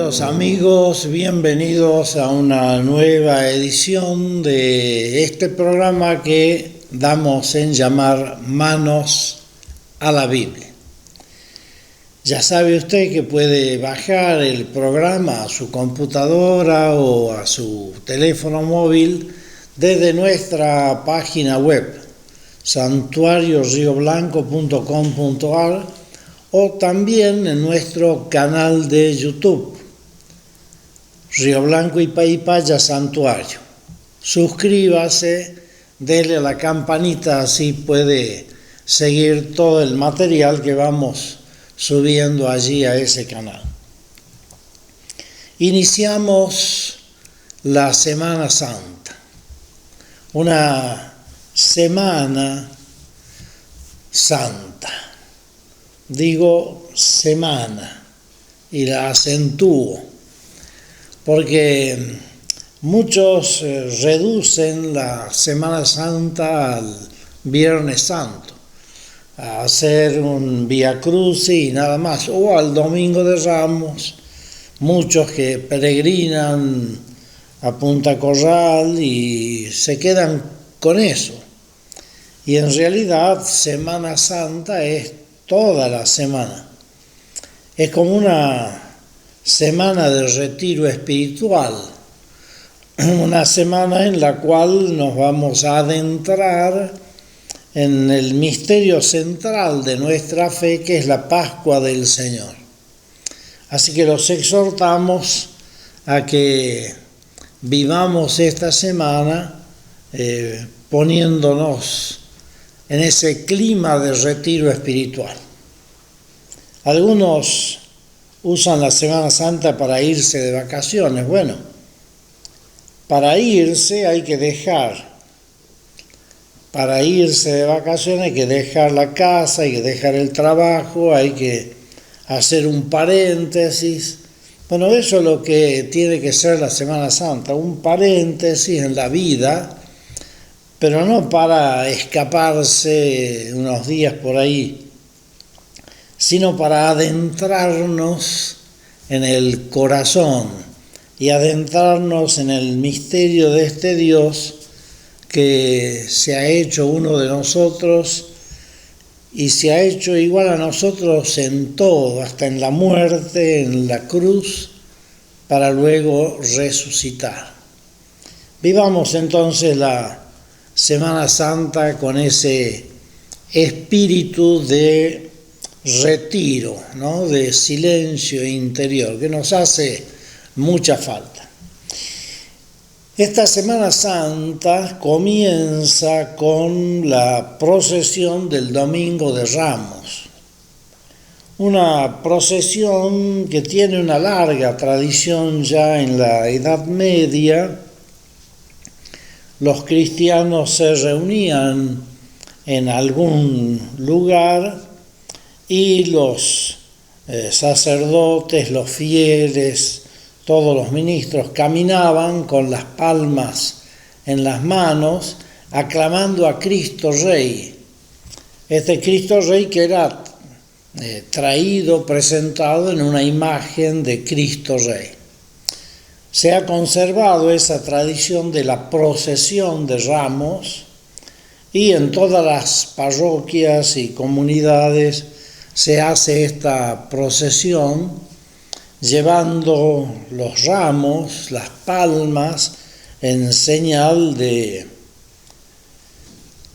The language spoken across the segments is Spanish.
Queridos amigos, bienvenidos a una nueva edición de este programa que damos en llamar Manos a la Biblia. Ya sabe usted que puede bajar el programa a su computadora o a su teléfono móvil desde nuestra página web santuariorioblanco.com.ar o también en nuestro canal de YouTube, Río Blanco y Paipaya Santuario. Suscríbase, dele a la campanita, así puede seguir todo el material que vamos subiendo allí a ese canal. Iniciamos la Semana Santa, una Semana Santa. Digo semana y la acentúo porque muchos reducen la Semana Santa al Viernes Santo, a hacer un Vía Crucis y nada más, o al Domingo de Ramos, muchos que peregrinan a Punta Corral y se quedan con eso. Y en realidad Semana Santa es toda la semana. Es como una semana de retiro espiritual, una semana en la cual nos vamos a adentrar en el misterio central de nuestra fe, que es la Pascua del Señor. Así que los exhortamos a que vivamos esta semana poniéndonos en ese clima de retiro espiritual. Algunos usan la Semana Santa para irse de vacaciones. Bueno, para irse hay que dejar. Para irse de vacaciones hay que dejar la casa, hay que dejar el trabajo, hay que hacer un paréntesis. Bueno, eso es lo que tiene que ser la Semana Santa, un paréntesis en la vida, pero no para escaparse unos días por ahí, sino para adentrarnos en el corazón y adentrarnos en el misterio de este Dios que se ha hecho uno de nosotros y se ha hecho igual a nosotros en todo, hasta en la muerte, en la cruz, para luego resucitar. Vivamos entonces la Semana Santa con ese espíritu de retiro, ¿no? De silencio interior, que nos hace mucha falta. Esta Semana Santa comienza con la procesión del Domingo de Ramos, una procesión que tiene una larga tradición ya en la Edad Media. Los cristianos se reunían en algún lugar y los sacerdotes, los fieles, todos los ministros caminaban con las palmas en las manos, aclamando a Cristo Rey. Este Cristo Rey que era presentado en una imagen de Cristo Rey. Se ha conservado esa tradición de la procesión de ramos y en todas las parroquias y comunidades se hace esta procesión llevando los ramos, las palmas, en señal de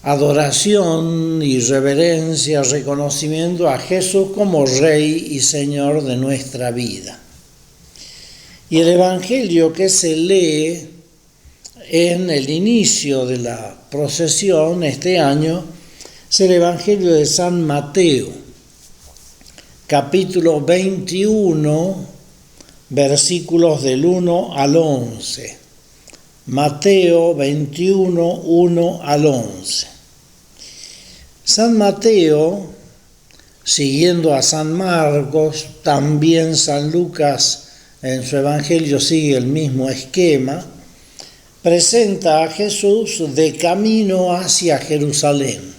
adoración y reverencia, reconocimiento a Jesús como Rey y Señor de nuestra vida. Y el Evangelio que se lee en el inicio de la procesión este año es el Evangelio de San Mateo, capítulo 21, versículos del 1 al 11. Mateo 21, 1 al 11. San Mateo, siguiendo a San Marcos, también San Lucas en su Evangelio sigue el mismo esquema, presenta a Jesús de camino hacia Jerusalén.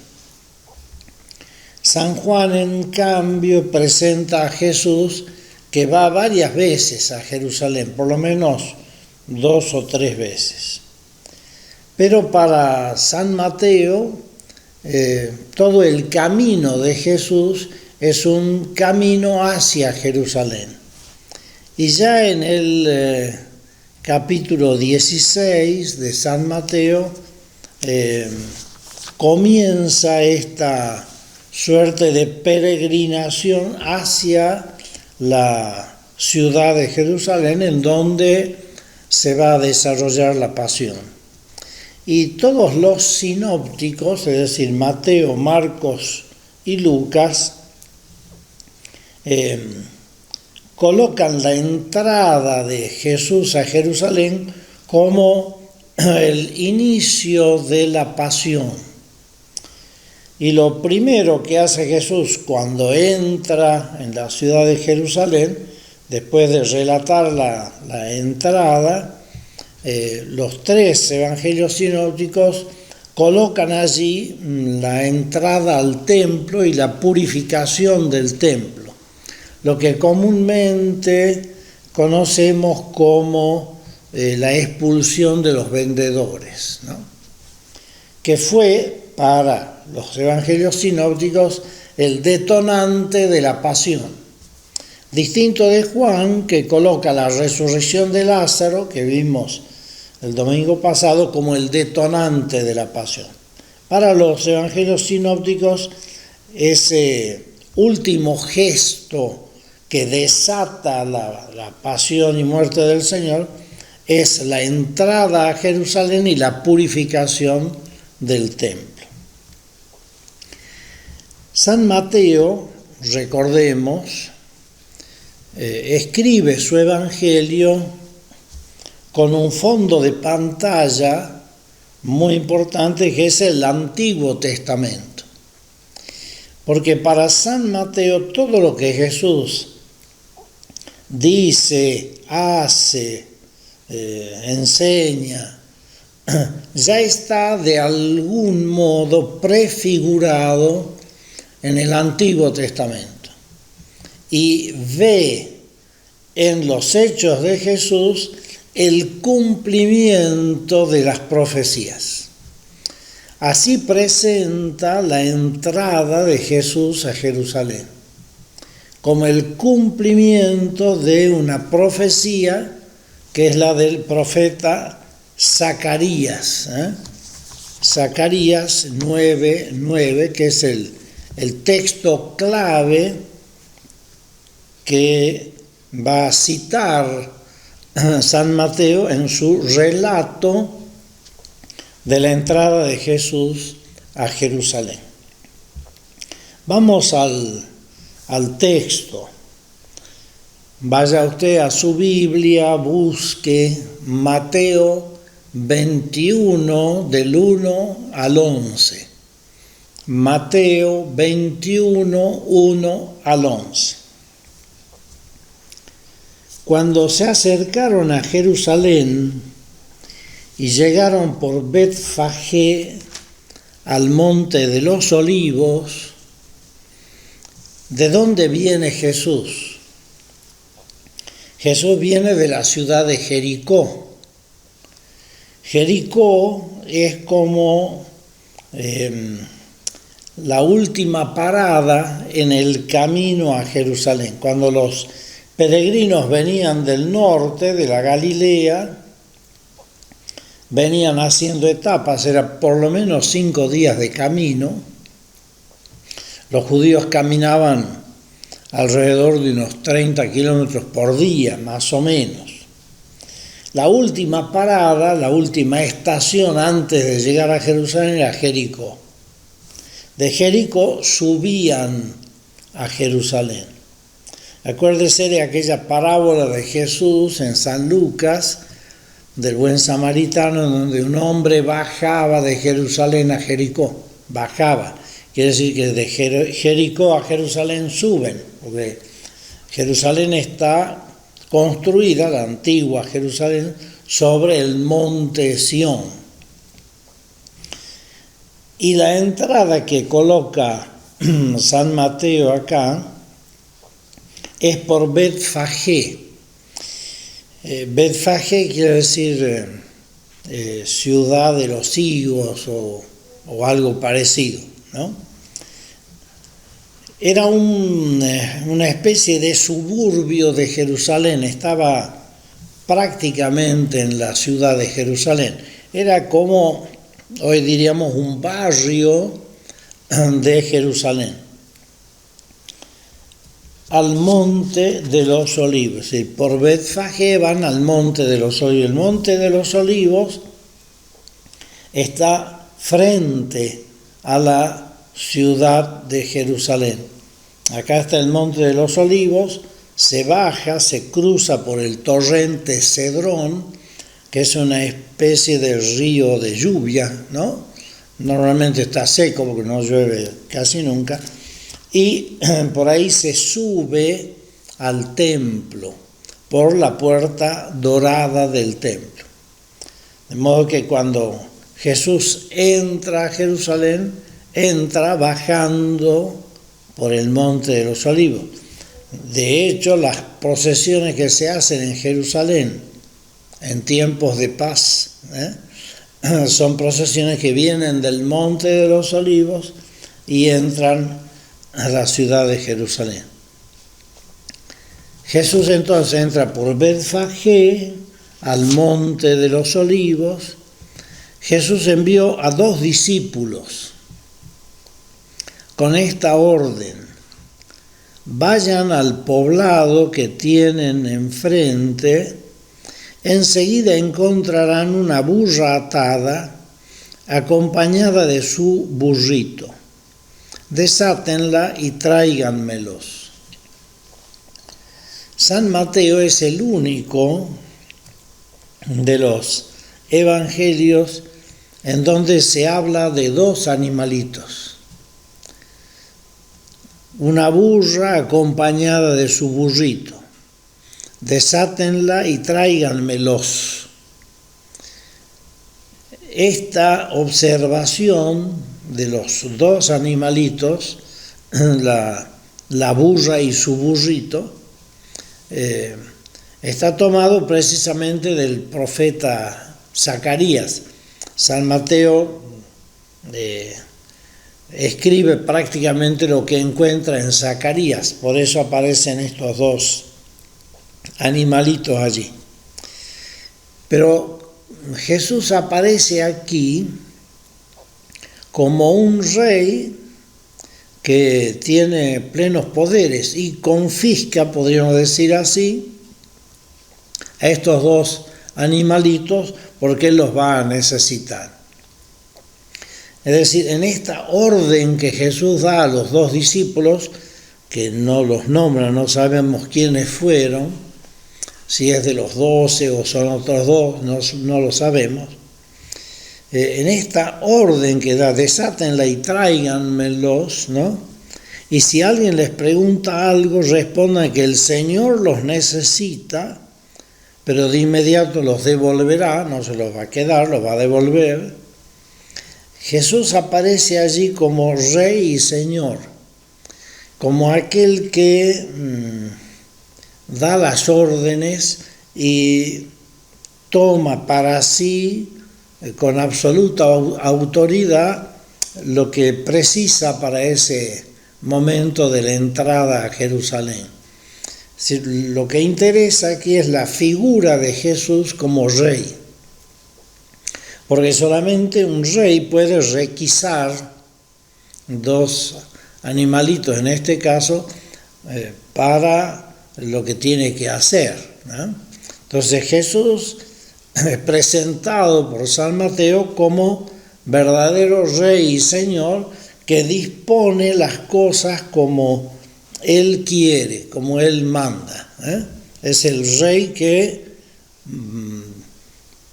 San Juan, en cambio, presenta a Jesús que va varias veces a Jerusalén, por lo menos 2 o 3 veces. Pero para San Mateo, todo el camino de Jesús es un camino hacia Jerusalén. Y ya en el capítulo 16 de San Mateo comienza esta suerte de peregrinación hacia la ciudad de Jerusalén, en donde se va a desarrollar la pasión. Y todos los sinópticos, es decir, Mateo, Marcos y Lucas, colocan la entrada de Jesús a Jerusalén como el inicio de la pasión. Y lo primero que hace Jesús cuando entra en la ciudad de Jerusalén, después de relatar la entrada, los 3 evangelios sinópticos colocan allí la entrada al templo y la purificación del templo, lo que comúnmente conocemos como la expulsión de los vendedores, ¿no? Que fue para los evangelios sinópticos el detonante de la pasión. Distinto de Juan, que coloca la resurrección de Lázaro, que vimos el domingo pasado, como el detonante de la pasión. Para los evangelios sinópticos, ese último gesto que desata la pasión y muerte del Señor es la entrada a Jerusalén y la purificación del templo. San Mateo, recordemos, escribe su evangelio con un fondo de pantalla muy importante, que es el Antiguo Testamento. Porque para San Mateo todo lo que Jesús dice, hace, enseña, ya está de algún modo prefigurado en el Antiguo Testamento. Y ve en los hechos de Jesús el cumplimiento de las profecías. Así presenta la entrada de Jesús a Jerusalén, como el cumplimiento de una profecía que es la del profeta Zacarías. Zacarías 9:9, que es el texto clave que va a citar San Mateo en su relato de la entrada de Jesús a Jerusalén. Vamos al texto. Vaya usted a su Biblia, busque Mateo 21 del 1 al 11. Mateo 21, 1 al 11. Cuando se acercaron a Jerusalén y llegaron por Betfagé al monte de los Olivos, ¿de dónde viene Jesús? Jesús viene de la ciudad de Jericó. Jericó es como la última parada en el camino a Jerusalén. Cuando los peregrinos venían del norte, de la Galilea, venían haciendo etapas, era por lo menos 5 días de camino. Los judíos caminaban alrededor de unos 30 kilómetros por día, más o menos. La última parada, la última estación antes de llegar a Jerusalén era Jericó. De Jericó subían a Jerusalén. Acuérdese de aquella parábola de Jesús en San Lucas, del buen samaritano, donde un hombre bajaba de Jerusalén a Jericó. Bajaba. Quiere decir que de Jericó a Jerusalén suben, porque Jerusalén está construida, la antigua Jerusalén, sobre el monte Sión. Y la entrada que coloca San Mateo acá es por Betfagé. Betfagé quiere decir ciudad de los higos o algo parecido, ¿no? Era una especie de suburbio de Jerusalén, estaba prácticamente en la ciudad de Jerusalén. Era como, hoy diríamos, un barrio de Jerusalén. Al monte de los olivos, y por Betfagé van al monte de los olivos. El monte de los olivos está frente a la ciudad de Jerusalén. Acá está el monte de los olivos, se baja, se cruza por el torrente Cedrón, que es una especie de río de lluvia, ¿no? Normalmente está seco porque no llueve casi nunca, y por ahí se sube al templo, por la puerta dorada del templo. De modo que cuando Jesús entra a Jerusalén, entra bajando por el monte de los olivos. De hecho, las procesiones que se hacen en Jerusalén en tiempos de paz, son procesiones que vienen del monte de los olivos y entran a la ciudad de Jerusalén. Jesús entonces entra por Betfagé al monte de los olivos. Jesús envió a 2 discípulos con esta orden: vayan al poblado que tienen enfrente, enseguida encontrarán una burra atada, acompañada de su burrito. Desátenla y tráiganmelos. San Mateo es el único de los evangelios en donde se habla de 2 animalitos. Una burra acompañada de su burrito. Desátenla y tráiganmelos. Esta observación de los 2 animalitos, la burra y su burrito, está tomado precisamente del profeta Zacarías. San Mateo escribe prácticamente lo que encuentra en Zacarías, por eso aparecen estos 2 animalitos allí. Pero Jesús aparece aquí como un rey que tiene plenos poderes y confisca, podríamos decir así, a estos 2 animalitos porque él los va a necesitar. Es decir, en esta orden que Jesús da a los 2 discípulos, que no los nombra, no sabemos quiénes fueron, si es de los 12 o son otros 2, no lo sabemos. En esta orden que da, desátenla y tráiganmelos, ¿no? Y si alguien les pregunta algo, respondan que el Señor los necesita, pero de inmediato los devolverá, no se los va a quedar, los va a devolver. Jesús aparece allí como Rey y Señor, como aquel que da las órdenes y toma para sí con absoluta autoridad lo que precisa para ese momento de la entrada a Jerusalén. Es decir, lo que interesa aquí es la figura de Jesús como Rey, porque solamente un rey puede requisar 2 animalitos, en este caso, para lo que tiene que hacer, ¿no? Entonces Jesús es presentado por San Mateo como verdadero Rey y Señor que dispone las cosas como Él quiere, como Él manda, Es el Rey que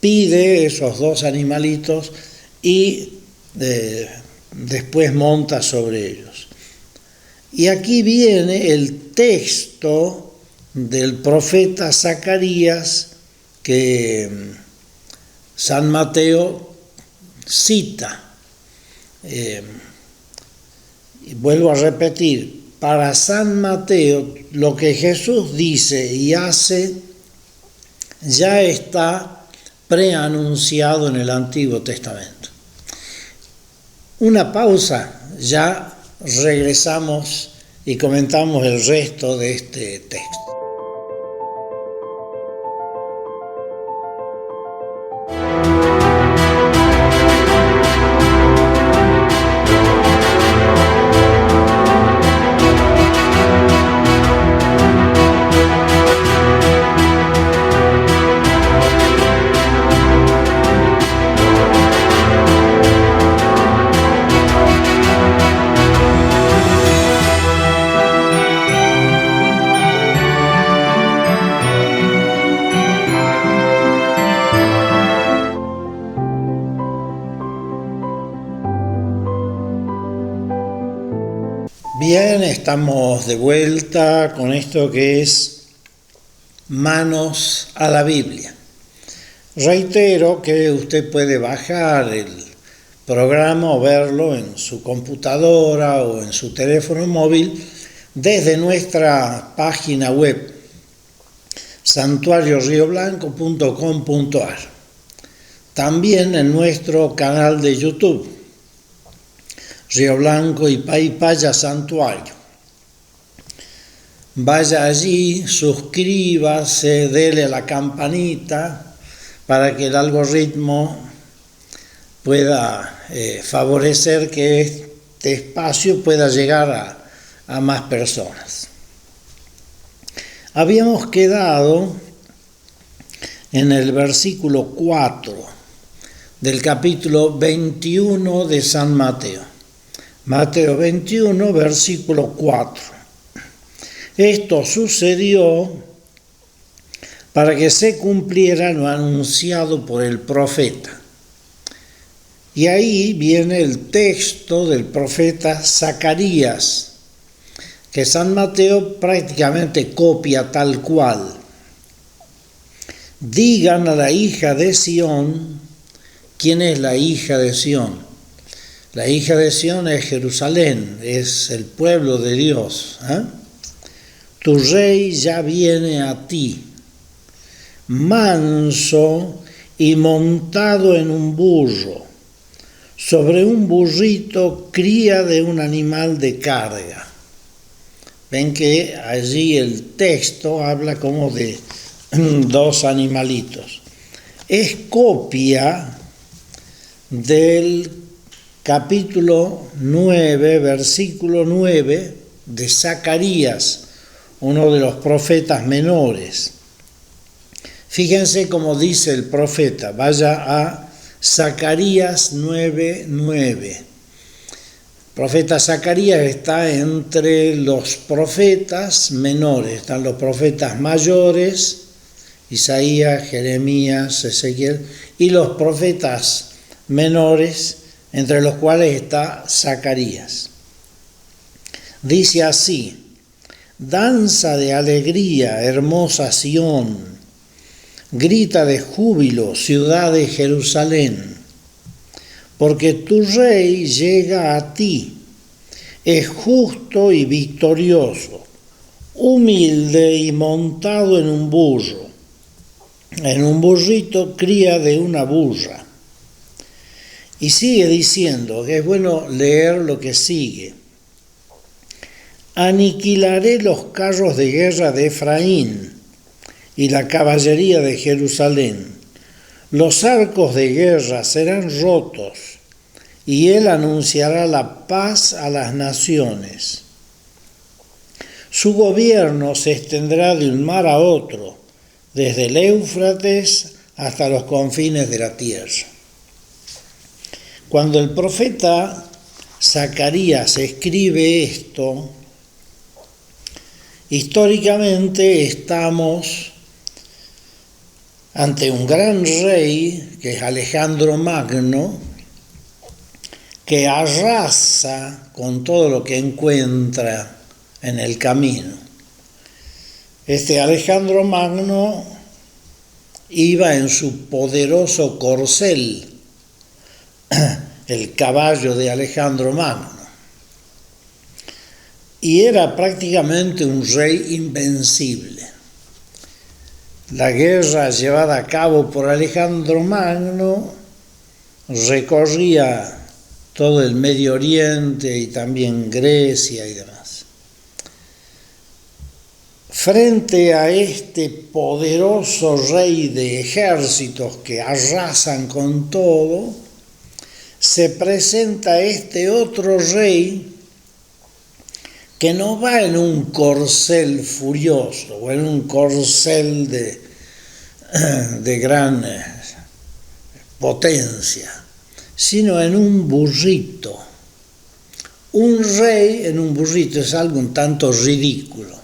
pide esos 2 animalitos y después monta sobre ellos. Y aquí viene el texto del profeta Zacarías que San Mateo cita. Y vuelvo a repetir, para San Mateo, lo que Jesús dice y hace ya está preanunciado en el Antiguo Testamento. Una pausa, ya regresamos y comentamos el resto de este texto. Bien, estamos de vuelta con esto que es Manos a la Biblia. Reitero que usted puede bajar el programa o verlo en su computadora o en su teléfono móvil desde nuestra página web santuariorioblanco.com.ar. También en nuestro canal de YouTube, Río Blanco y Paypaya Santuario. Vaya allí, suscríbase, dele a la campanita para que el algoritmo pueda favorecer que este espacio pueda llegar a más personas. Habíamos quedado en el versículo 4 del capítulo 21 de San Mateo. Mateo 21, versículo 4. Esto sucedió para que se cumpliera lo anunciado por el profeta. Y ahí viene el texto del profeta Zacarías, que San Mateo prácticamente copia tal cual. Digan a la hija de Sión, ¿quién es la hija de Sión? La hija de Sión es Jerusalén, es el pueblo de Dios. Tu rey ya viene a ti, manso y montado en un burro, sobre un burrito cría de un animal de carga. Ven que allí el texto habla como de dos animalitos. Es copia del capítulo 9, versículo 9 de Zacarías, uno de los profetas menores. Fíjense cómo dice el profeta, vaya a Zacarías 9:9. El profeta Zacarías está entre los profetas menores, están los profetas mayores, Isaías, Jeremías, Ezequiel, y los profetas menores, entre los cuales está Zacarías. Dice así: danza de alegría, hermosa Sión, grita de júbilo, ciudad de Jerusalén, porque tu rey llega a ti, es justo y victorioso, humilde y montado en un burrito cría de una burra. Y sigue diciendo, que es bueno leer lo que sigue. Aniquilaré los carros de guerra de Efraín y la caballería de Jerusalén. Los arcos de guerra serán rotos y él anunciará la paz a las naciones. Su gobierno se extenderá de un mar a otro, desde el Éufrates hasta los confines de la tierra. Cuando el profeta Zacarías escribe esto, históricamente estamos ante un gran rey, que es Alejandro Magno, que arrasa con todo lo que encuentra en el camino. Este Alejandro Magno iba en su poderoso corcel, el caballo de Alejandro Magno. y era prácticamente un rey invencible. La guerra llevada a cabo por Alejandro Magno recorría todo el Medio Oriente y también Grecia y demás. Frente a este poderoso rey de ejércitos que arrasan con todo, se presenta este otro rey que no va en un corcel furioso o en un corcel de gran potencia, sino en un burrito. Un rey en un burrito es algo un tanto ridículo.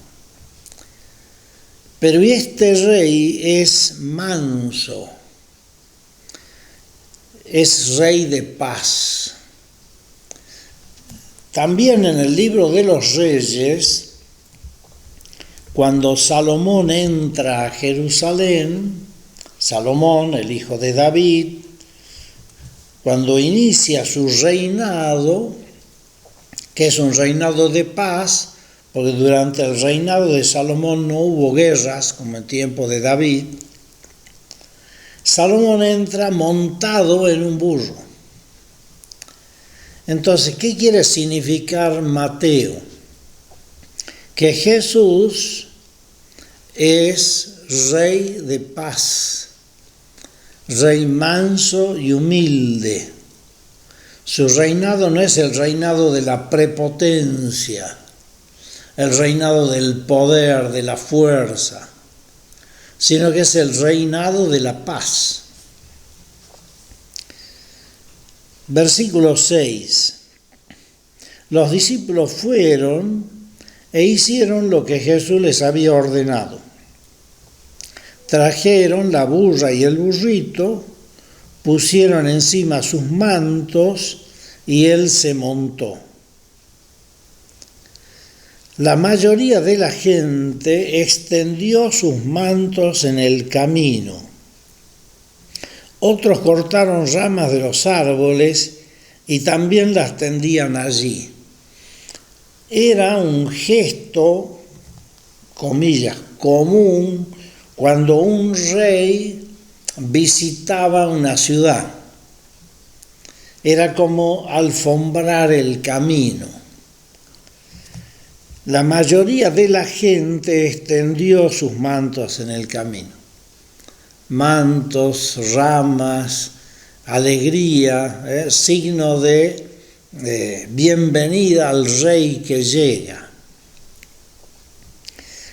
Pero este rey es manso, es rey de paz. También en el libro de los Reyes, cuando Salomón entra a Jerusalén, Salomón, el hijo de David, cuando inicia su reinado, que es un reinado de paz, porque durante el reinado de Salomón no hubo guerras como en tiempo de David, Salomón entra montado en un burro. Entonces, ¿qué quiere significar Mateo? Que Jesús es rey de paz, rey manso y humilde. Su reinado no es el reinado de la prepotencia, el reinado del poder, de la fuerza, sino que es el reinado de la paz. Versículo 6. Los discípulos fueron e hicieron lo que Jesús les había ordenado. Trajeron la burra y el burrito, pusieron encima sus mantos y él se montó. La mayoría de la gente extendió sus mantos en el camino. Otros cortaron ramas de los árboles y también las tendían allí. Era un gesto, comillas, común cuando un rey visitaba una ciudad. Era como alfombrar el camino. La mayoría de la gente extendió sus mantos en el camino. Mantos, ramas, alegría, signo de bienvenida al rey que llega.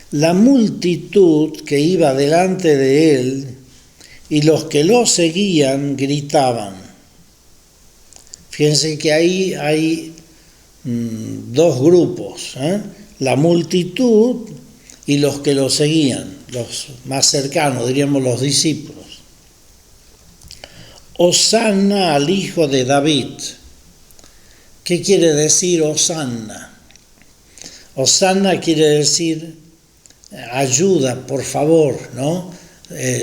La multitud que iba delante de él y los que lo seguían gritaban. Fíjense que ahí hay dos grupos, la multitud y los que lo seguían, los más cercanos, diríamos los discípulos. Hosanna al Hijo de David. ¿Qué quiere decir Hosanna? Hosanna quiere decir ayuda, por favor, ¿no?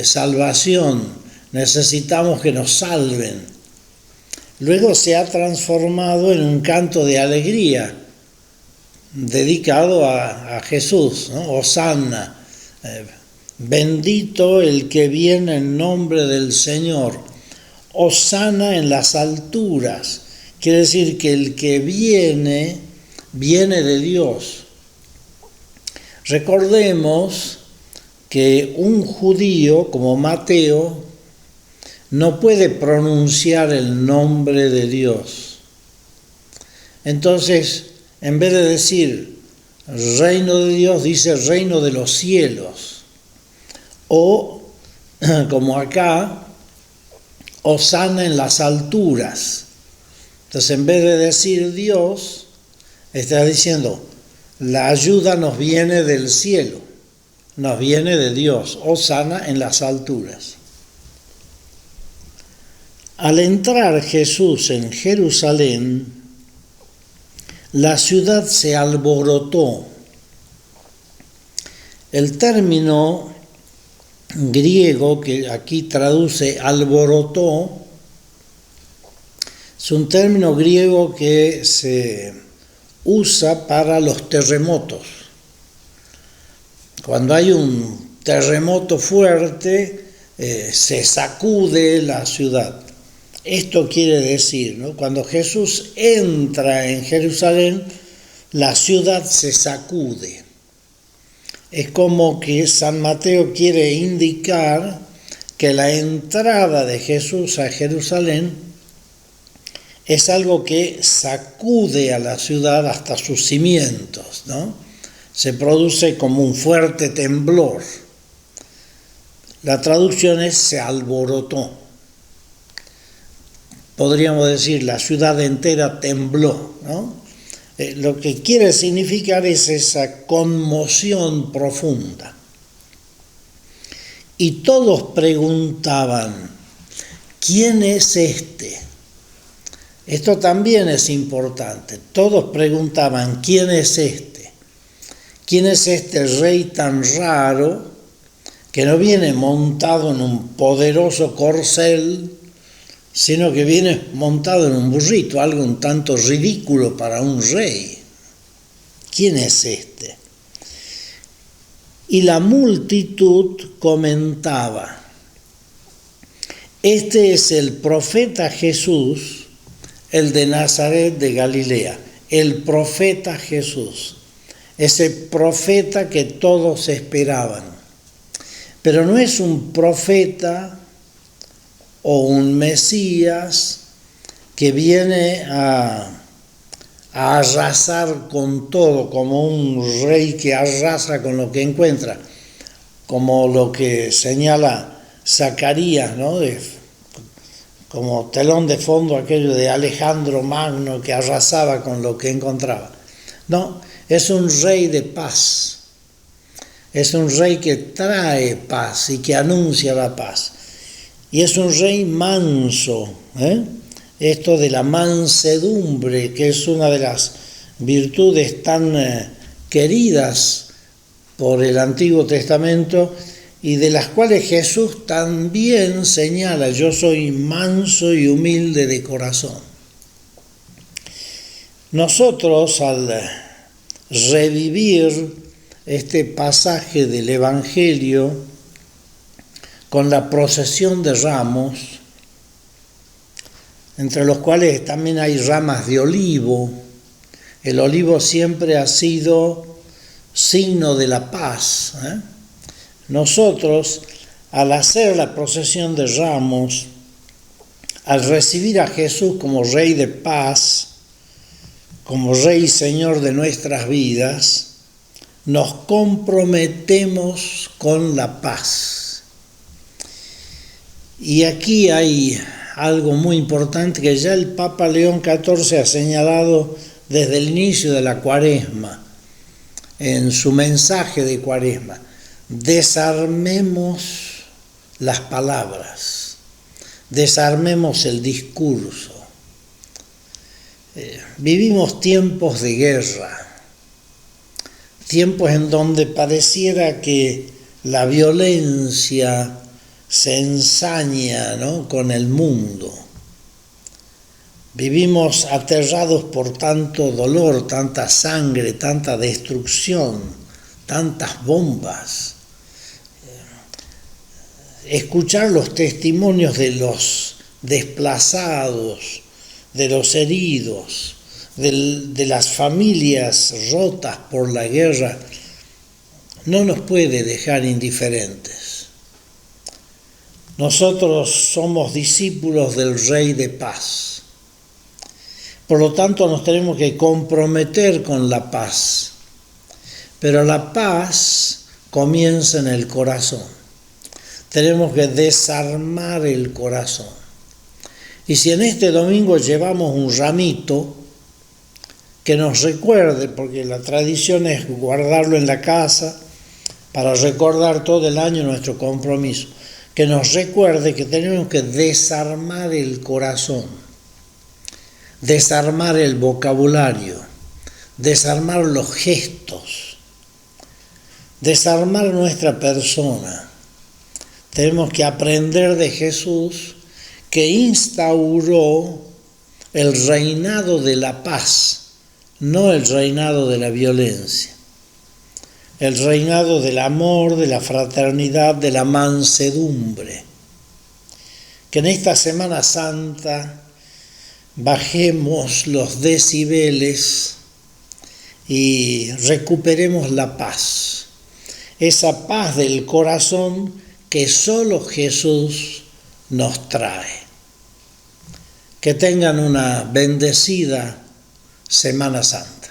Salvación, necesitamos que nos salven. Luego se ha transformado en un canto de alegría dedicado a Jesús, ¿no? Hosanna, bendito el que viene en nombre del Señor. Hosanna en las alturas, quiere decir que el que viene de Dios. Recordemos que un judío como Mateo no puede pronunciar el nombre de Dios. Entonces, en vez de decir reino de Dios, dice reino de los cielos. O, como acá, Hosanna en las alturas. Entonces, en vez de decir Dios, está diciendo, la ayuda nos viene del cielo, nos viene de Dios. Hosanna en las alturas. Al entrar Jesús en Jerusalén, la ciudad se alborotó. El término griego que aquí traduce alborotó es un término griego que se usa para los terremotos. Cuando hay un terremoto fuerte, se sacude la ciudad. Esto quiere decir, ¿no? Cuando Jesús entra en Jerusalén, la ciudad se sacude. Es como que San Mateo quiere indicar que la entrada de Jesús a Jerusalén es algo que sacude a la ciudad hasta sus cimientos, ¿no? Se produce como un fuerte temblor. La traducción es se alborotó. Podríamos decir la ciudad entera tembló, ¿no? Lo que quiere significar es esa conmoción profunda. Y todos preguntaban, ¿quién es este? Esto también es importante. Todos preguntaban, ¿quién es este? ¿Quién es este rey tan raro que no viene montado en un poderoso corcel, sino que viene montado en un burrito, algo un tanto ridículo para un rey? ¿Quién es este? Y la multitud comentaba, este es el profeta Jesús, el de Nazaret de Galilea, el profeta Jesús, ese profeta que todos esperaban. Pero no es un profeta o un Mesías que viene a arrasar con todo, como un rey que arrasa con lo que encuentra, como lo que señala Zacarías, ¿no? Como telón de fondo aquello de Alejandro Magno que arrasaba con lo que encontraba. No, es un rey de paz. Es un rey que trae paz y que anuncia la paz. Y es un rey manso, Esto de la mansedumbre, que es una de las virtudes tan queridas por el Antiguo Testamento y de las cuales Jesús también señala, yo soy manso y humilde de corazón. Nosotros al revivir este pasaje del Evangelio con la procesión de ramos, entre los cuales también hay ramas de olivo. El olivo siempre ha sido signo de la paz. Nosotros, al hacer la procesión de ramos, al recibir a Jesús como Rey de paz, como Rey y Señor de nuestras vidas, nos comprometemos con la paz. Y aquí hay algo muy importante que ya el Papa León XIV ha señalado desde el inicio de la Cuaresma, en su mensaje de Cuaresma. Desarmemos las palabras, desarmemos el discurso. Vivimos tiempos de guerra, tiempos en donde pareciera que la violencia se ensaña, ¿no?, con el mundo. Vivimos aterrados por tanto dolor, tanta sangre, tanta destrucción, tantas bombas. Escuchar los testimonios de los desplazados, de los heridos, de las familias rotas por la guerra, no nos puede dejar indiferentes. Nosotros somos discípulos del Rey de paz. Por lo tanto, nos tenemos que comprometer con la paz. Pero la paz comienza en el corazón. Tenemos que desarmar el corazón. Y si en este domingo llevamos un ramito que nos recuerde, porque la tradición es guardarlo en la casa para recordar todo el año nuestro compromiso, que nos recuerde que tenemos que desarmar el corazón, desarmar el vocabulario, desarmar los gestos, desarmar nuestra persona. Tenemos que aprender de Jesús, que instauró el reinado de la paz, no el reinado de la violencia, el reinado del amor, de la fraternidad, de la mansedumbre. Que en esta Semana Santa bajemos los decibeles y recuperemos la paz, esa paz del corazón que solo Jesús nos trae. Que tengan una bendecida Semana Santa.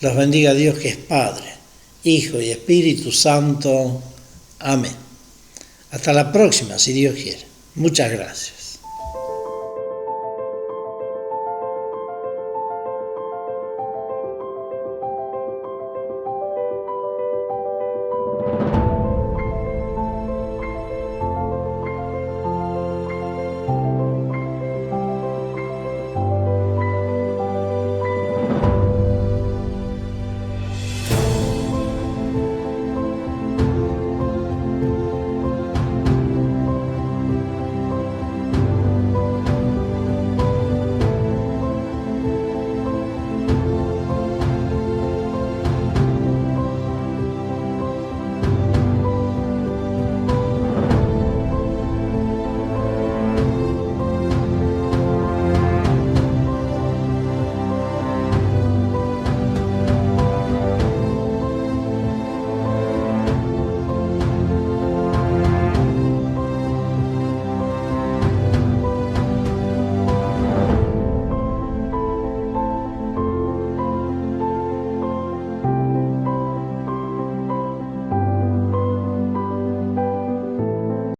Los bendiga Dios, que es Padre, Hijo y Espíritu Santo. Amén. Hasta la próxima, si Dios quiere. Muchas gracias.